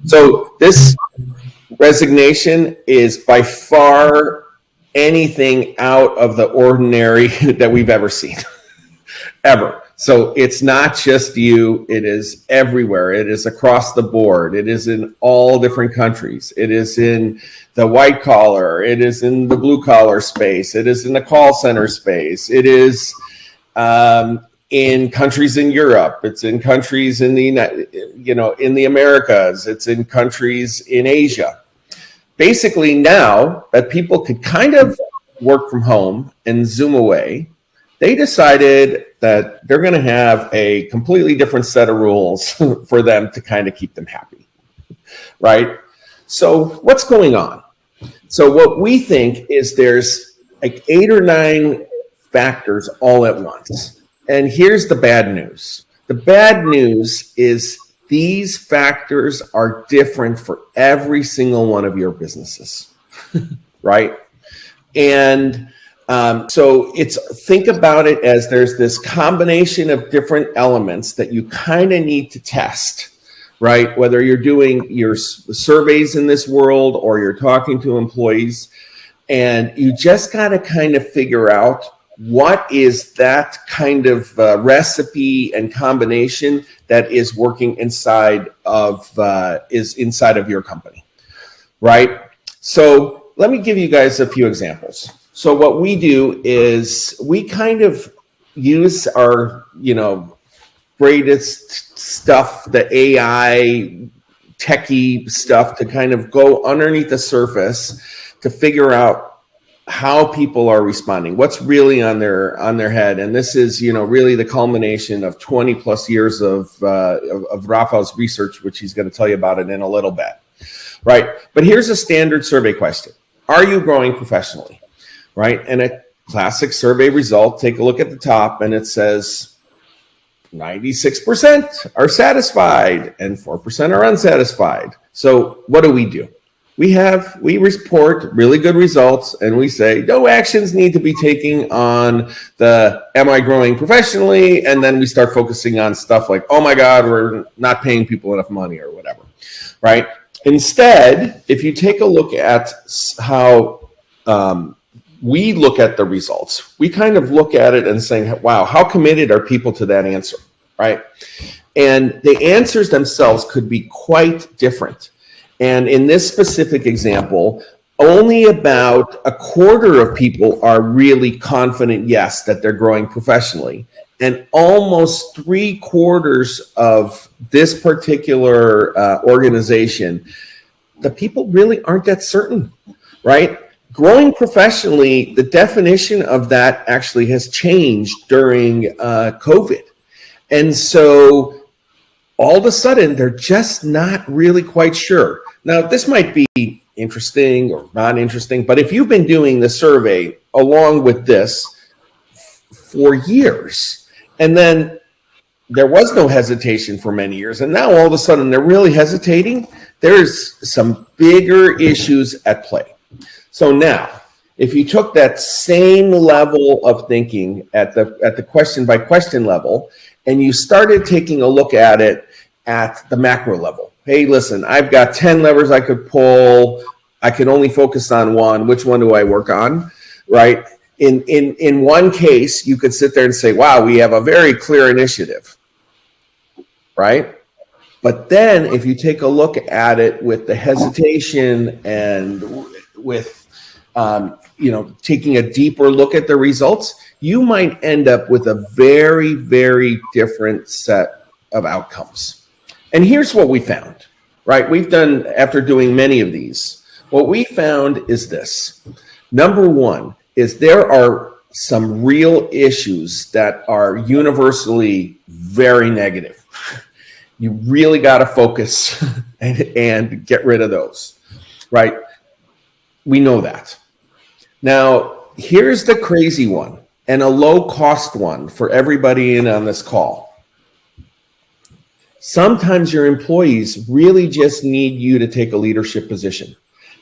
So this resignation is by far anything out of the ordinary that we've ever seen, ever. So it's not just you, it is everywhere. It is across the board. It is in all different countries. It is in the white collar. It is in the blue collar space. It is in the call center space. It is in countries in Europe. It's in countries in the, in the Americas. It's in countries in Asia. Basically, now that people could kind of work from home and Zoom away, they decided that they're going to have a completely different set of rules for them to kind of keep them happy, right? So what's going on? So what we think is there's like 8 or 9 factors all at once. And here's the bad news. The bad news is these factors are different for every single one of your businesses, right? And so think about it as there's this combination of different elements that you kind of need to test, right? Whether you're doing your surveys in this world or you're talking to employees, and you just got to kind of figure out what is that kind of recipe and combination that is working inside of your company, right? So let me give you guys a few examples. So what we do is we kind of use our, greatest stuff, the AI techie stuff, to kind of go underneath the surface to figure out how people are responding, what's really on their head. And this is, really the culmination of 20 plus years of Rafael's research, which he's going to tell you about it in a little bit, right? But here's a standard survey question. Are you growing professionally, right? And a classic survey result, take a look at the top, and it says 96% are satisfied and 4% are unsatisfied. So what do? We report really good results, and we say no actions need to be taken on the am I growing professionally, and then we start focusing on stuff like, oh my God, we're not paying people enough money or whatever, right? Instead, if you take a look at how we look at the results, we kind of look at it and saying, wow, how committed are people to that answer, right? And the answers themselves could be quite different. And in this specific example, only about a quarter of people are really confident, yes, that they're growing professionally. And almost 3/4 of this particular organization, the people really aren't that certain, right? Growing professionally, the definition of that actually has changed during COVID. And so all of a sudden, they're just not really quite sure. Now, this might be interesting or not interesting, but if you've been doing the survey along with this for years, and then there was no hesitation for many years, and now all of a sudden they're really hesitating, there's some bigger issues at play. So now, if you took that same level of thinking at the question by question level, and you started taking a look at it at the macro level. Hey, listen, I've got 10 levers I could pull. I can only focus on one. Which one do I work on, right? In one case, you could sit there and say, wow, we have a very clear initiative, right? But then if you take a look at it with the hesitation and with, taking a deeper look at the results, you might end up with a very, very different set of outcomes. And here's what we found, right? We've done, after doing many of these, what we found is this. Number one is there are some real issues that are universally very negative. You really got to focus and get rid of those, right? We know that. Now, here's the crazy one and a low cost one for everybody in on this call. Sometimes your employees really just need you to take a leadership position.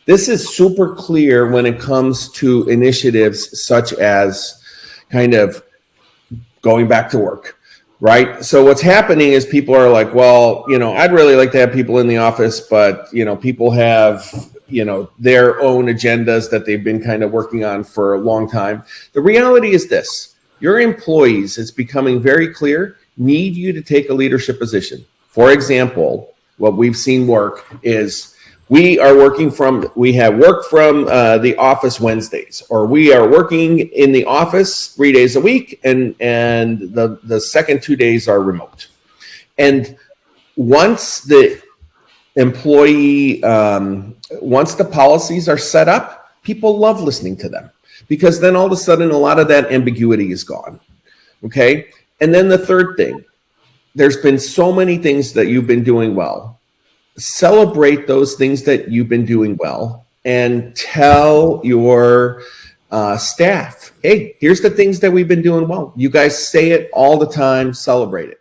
This is super clear when it comes to initiatives such as kind of going back to work, right? So what's happening is people are like, well, I'd really like to have people in the office, but, people have, their own agendas that they've been kind of working on for a long time. The reality is this: your employees, it's becoming very clear, need you to take a leadership position. For example, what we've seen work is we have work from the office Wednesdays, or we are working in the office 3 days a week, and the second 2 days are remote. And once the once the policies are set up, people love listening to them, because then all of a sudden a lot of that ambiguity is gone. Okay. And then the third thing, there's been so many things that you've been doing well. Celebrate those things that you've been doing well, and tell your staff, hey, here's the things that we've been doing well. You guys say it all the time, celebrate it.